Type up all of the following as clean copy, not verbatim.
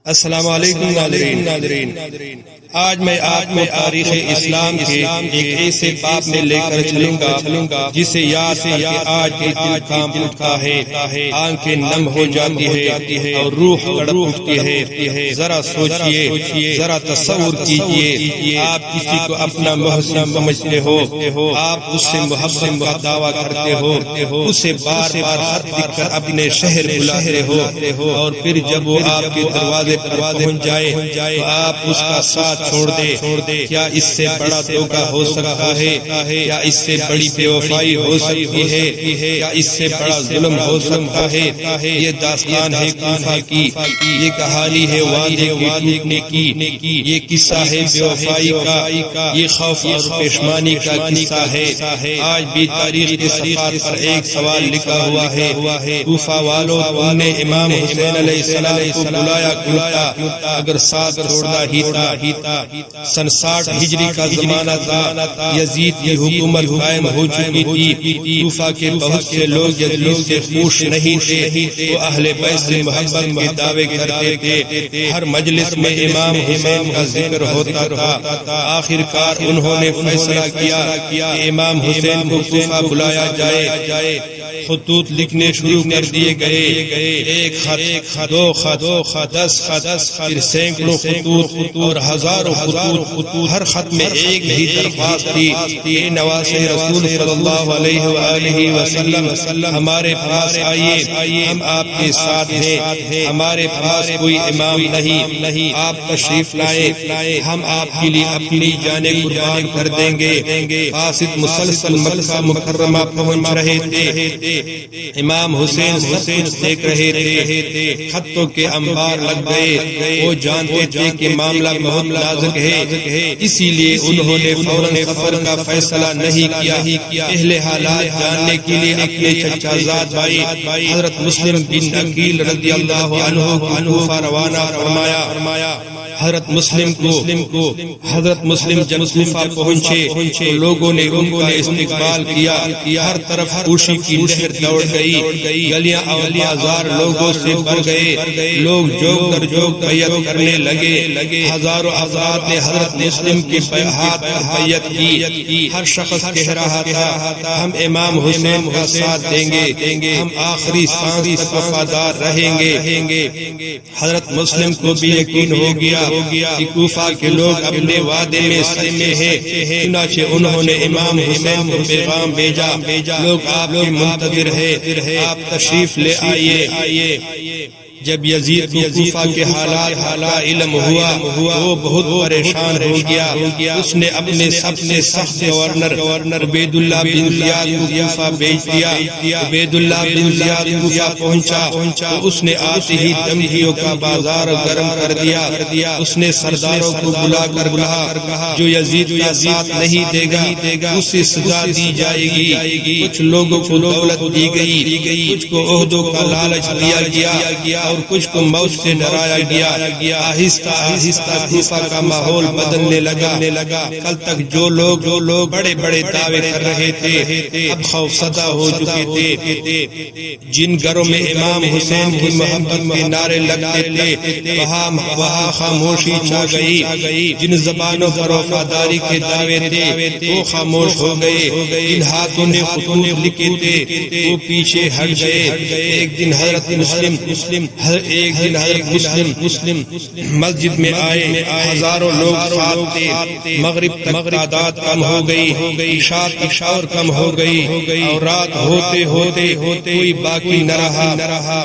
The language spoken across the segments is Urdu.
السلام علیکم ناظرین، آج میں آپ کو تاریخ اسلام کے ایک ایسے باب میں لے کر چلوں گا جسے یاد کر کے آج بھی دل کانپ اٹھتا ہے، آنکھیں نم ہو جاتی ہے اور روح تڑپ اٹھتی ہے۔ ذرا سوچئے، ذرا تصور کیجئے، آپ کسی کو اپنا محسن سمجھتے ہو، آپ اس سے محبت کا دعویٰ کرتے ہو، اسے بار بار خط لکھ کر اپنے شہر بلاتے ہو، اور پھر جب وہ آپ کے دروازے پر پہنچ جائے تو آپ اس کا ساتھ چھوڑ دے۔ کیا اس سے بڑا دھوکہ ہو سکتا ہے؟ کیا اس سے بڑی بے وفائی ہو سکتی ہے؟ کیا اس سے بڑا ظلم ہو سکتا ہے؟ یہ داستان ہے کوفہ کی، یہ کہانی ہے وعدے کے ٹوٹنے کی، یہ قصہ ہے بے وفائی کا، یہ خوف اور پشیمانی کا قصہ ہے۔ آج بھی تاریخ کے صفحات پر ایک سوال لکھا ہوا ہے، کوفہ والوں، تم نے امام حسین علیہ السلام کو بلایا کیوں تھا؟ اگر ساتھ چھوڑنا ہی تھا۔ سن 60 ہجری کا زمانہ تھا، یزید کی حکومت قائم ہو چکی تھی، کوفہ کے بہت سے لوگ یزید سے خوش نہیں تھے، وہ اہل بیت سے محبت کے دعوے کرتے تھے، ہر مجلس میں امام حسین کا ذکر ہوتا تھا۔ آخر کار انہوں نے فیصلہ کیا کہ امام حسین کو کوفہ بلایا جائے۔ خطوط لکھنے شروع کر دیے گئے، ایک خط، دو خط، 10 خط، پھر سینکڑوں خطوط اور ہزاروں خطوط، ہر خط میں ایک ہی درخواست تھی کہ نواسے رسول صلی اللہ علیہ وآلہ وسلم ہمارے پاس آئیے، ہم آپ کے ساتھ ہیں، ہمارے پاس کوئی امام نہیں، آپ تشریف لائیں، ہم آپ کے لیے اپنی جانیں قربان کر دیں گے۔ قاصد مسلسل مکہ مکرمہ پہنچ رہے تھے، امام حسین دیکھ رہے تھے، خطوں کے انبار لگ گئے، وہ جانتے تھے کہ معاملہ بہت نازک ہے، اسی لیے انہوں نے فوراً سفر کا فیصلہ نہیں کیا۔ اہل حالات جاننے کے لیے اپنے چچا زاد بھائی حضرت مسلم بن عقیل رضی اللہ عنہ کوفہ روانہ فرمایا۔ حضرت مسلم کو حضرت مسلم جب کوفہ پہنچے لوگوں نے استقبال کیا، ہر طرف خوشی کی لہر دوڑ گئی، گلیاں اور بازار لوگوں سے بھر گئے، لوگ جوگ در جوگ بیعت کرنے لگے، ہزاروں افراد نے حضرت مسلم کے ہاتھ پر بیعت کی، ہر شخص کہہ رہا تھا ہم امام حسین کا ساتھ دیں گے، ہم آخری سانس تک وفادار رہیں گے۔ حضرت مسلم کو بھی یقین ہو گیا کہ کوفہ کے لوگ اپنے وعدے میں سچے ہیں، چنانچہ انہوں نے امام حسین کو پیغام بھیجا، لوگ آپ کے منتظر ہیں، آپ تشریف لے آئیے۔ جب یزید کو کوفہ کے حالات کا علم ہوا وہ بہت پریشان ہو گیا، اس نے اپنے سب سے سخت گورنر عبید اللہ بن زیاد کو کوفہ بھیج دیا۔ عبید اللہ بن زیاد کوفہ پہنچا تو اس نے آتے ہی دھمکیوں کا بازار گرم کر دیا۔ اس نے سرداروں کو بلا کر کہا جو یزید کا ساتھ نہیں دے گا اسے سزا دی جائے گی۔ کچھ لوگوں کو دولت دی گئی، کچھ کو عہدوں کا لالچ دیا گیا اور کچھ کو موت سے ڈرایا گیا۔ آہستہ آہستہ کوفہ کا ماحول بدلنے لگا۔ کل تک جو لوگ بڑے بڑے دعوے کر رہے تھے اب خوف زدہ ہو چکے تھے۔ جن گھروں میں امام حسین کی محبت کے نعرے لگتے تھے وہاں خاموشی چھا گئی، جن زبانوں پر وفاداری کے دعوے تھے وہ خاموش ہو گئے، جن ہاتھوں نے خطوط لکھے تھے وہ پیچھے ہٹ گئے۔ ایک دن حضرت مسلم مسجد میں آئے، ہزاروں لوگ ساتھ تھے، مغرب تک تعداد کم ہو گئی، عشاء تک اور کم ہو گئی، اور رات ہوتے کوئی باقی نہ رہا۔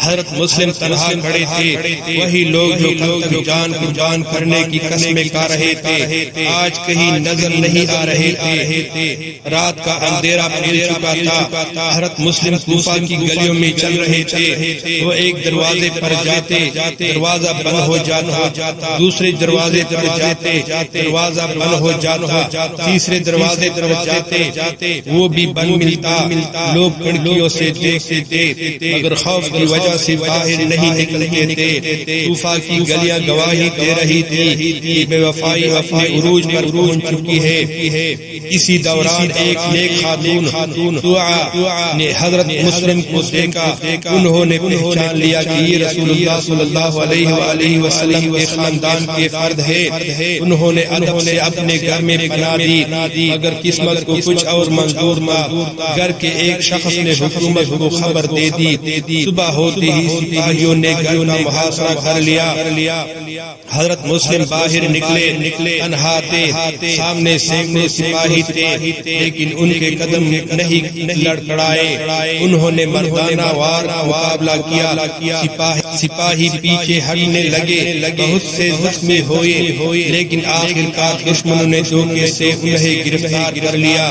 حضرت مسلم تنہا کھڑے تھے، وہی لوگ جو کل تک جان قربان کرنے کی قسمیں کھا رہے تھے آج کہیں نظر نہیں آ رہے تھے۔ رات کا اندھیرا پھیل چکا تھا، حضرت مسلم کوفہ کی گلیوں میں چل رہے تھے، وہ ایک دروازے پر جاتے دروازہ بند ہو جاتا، دوسرے دروازے پر جاتے دروازہ بند ہو جاتا، تیسرے دروازے پر جاتے وہ بھی بند ملتا۔ لوگ کھڑکیوں سے دیکھتے تھے مگر خوف کی وجہ وجہ سے باہر نہیں نکلتے تھے۔ کوفہ کی گلیاں گواہی دے رہی تھی کہ بے وفائی اپنے عروج پر پہنچ چکی ہے۔ اسی دوران ایک نیک خاتون دعا نے حضرت مسلم کو دیکھا، انہوں نے پہچان لیا کہ یہ رسول اللہ صلی اللہ علیہ وآلہ وسلم کے خاندان کے فرد ہے۔ انہوں نے ادب سے اپنے گھر میں پناہ دی، مگر قسمت کو کچھ اور منظور تھا۔ گھر کے ایک شخص نے حکومت کو خبر دے دی۔ صبح ہوتے ہی سپاہیوں نے گھر کا محاصرہ کر لیا۔ حضرت مسلم باہر نکلے، تنہا تھے، سامنے سینکڑوں سپاہی تھے، لیکن ان کے قدم نہیں لڑکھڑائے۔ انہوں نے مردانہ وار مقابلہ کیا، سپاہی پیچھے ہٹنے لگے، بہت سے زخمی ہوئے، لیکن آخرکار دشمنوں نے دھوکے سے انہیں گرفتار کر لیا۔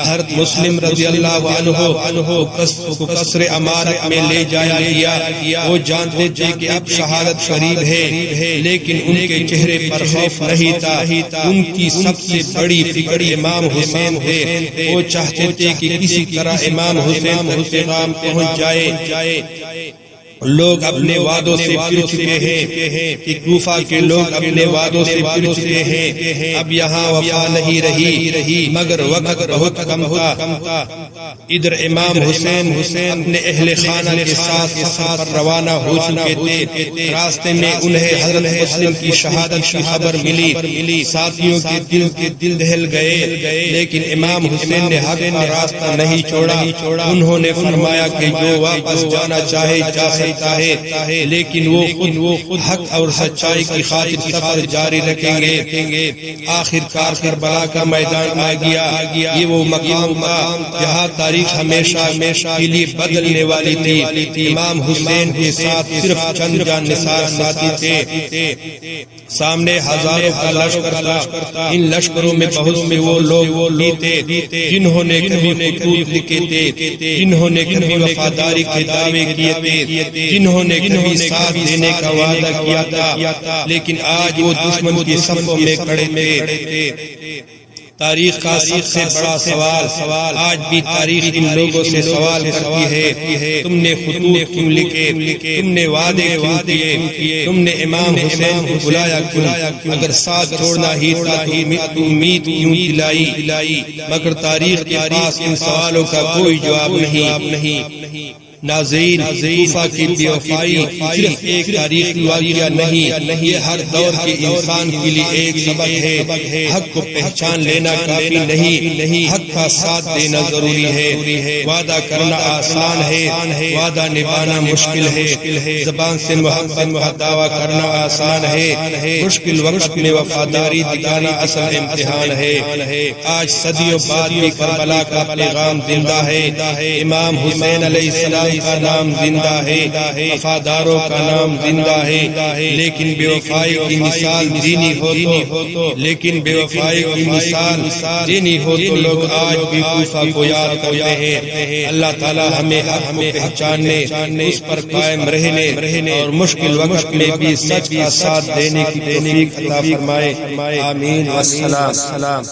حضرت مسلم رضی اللہ عنہ کو قصر امارت میں لے جایا گیا۔ وہ جانتے تھے کہ اب شہادت قریب ہے، لیکن ان کے چہرے پر خوف نہیں تھا۔ ان کی سب سے بڑی فکر امام حسین تھے۔ وہ چاہتے تھے کہ کسی طرح امام حسین کو پیغام پہنچ جائے۔ لوگ اپنے وعدوں سے پھر چکے ہیں کہ کوفہ کے لوگ اپنے وعدوں سے پھر چکے ہیں، اب یہاں وفا نہیں رہی، مگر وقت بہت کم تھا۔ ادھر امام حسین اپنے اہل خانہ کے ساتھ سفر پر روانہ ہو چکے تھے۔ راستے میں انہیں حضرت مسلم کی شہادت کی خبر ملی، ساتھیوں کے دل دہل گئے، لیکن امام حسین نے حق کا راستہ نہیں چھوڑا۔ انہوں نے فرمایا کہ جو واپس جانا چاہے جا سکتا ہے، لیکن وہ خود حق اور سچائی کی خاطر سفر جاری رکھیں گے۔ آخرکار کربلا کا میدان آ گیا۔ یہ وہ مقام تھا جہاں تاریخ ہمیشہ کے لیے بدلنے والی تھی۔ امام حسین کے ساتھ صرف چند جان نثار ساتھی تھے۔ سامنے ہزاروں کا لشکر تھا۔ ان لشکروں میں بہت سے وہ لوگ تھے جنہوں نے کبھی خطوط لکھے تھے، جنہوں نے کبھی وفاداری کے دعوے کیے تھے، جنہوں نے کبھی ساتھ دینے کا وعدہ کیا تھا، لیکن آج وہ دشمن کی صفوں میں کھڑے تھے۔ تاریخ کا سب سے بڑا سوال آج بھی تاریخ ان لوگوں سے سوال کرتی ہے، تم نے خطوط کیوں لکھے، تم نے وعدے کیوں کیے، تم نے امام حسین کو بلایا کیوں، اگر ساتھ چھوڑنا ہی تھا تو امید کیوں دلائی، مگر تاریخ کے پاس ان سوالوں کا کوئی جواب نہیں۔ ناظرین، کوفہ کی بے وفائی صرف ایک تاریخی واقعہ نہیں، یہ ہر دور کے انسان کے لیے ایک سبق ہے۔ حق کو پہچان لینا کافی نہیں، حق کا ساتھ دینا ضروری ہے۔ وعدہ کرنا آسان ہے، وعدہ نبھانا مشکل ہے۔ زبان سے محبت کا دعویٰ کرنا آسان ہے، مشکل وقت میں وفاداری دکھانا اصل امتحان ہے۔ آج صدیوں بعد بھی کربلا کا پیغام زندہ ہے۔ امام حسین علیہ السلام کا نام زندہ ہے، وفاداروں کا نام زندہ ہے، لیکن بے وفائی کی مثال دینی ہو تو لوگ آج بھی کوفہ کو یاد کرتے ہیں۔ اللہ تعالی ہمیں حق کو پہچاننے، اس پر قائم رہنے اور مشکل وقت میں بھی سچ کا ساتھ دینے کی توفیق عطا فرمائے۔ آمین والسلام۔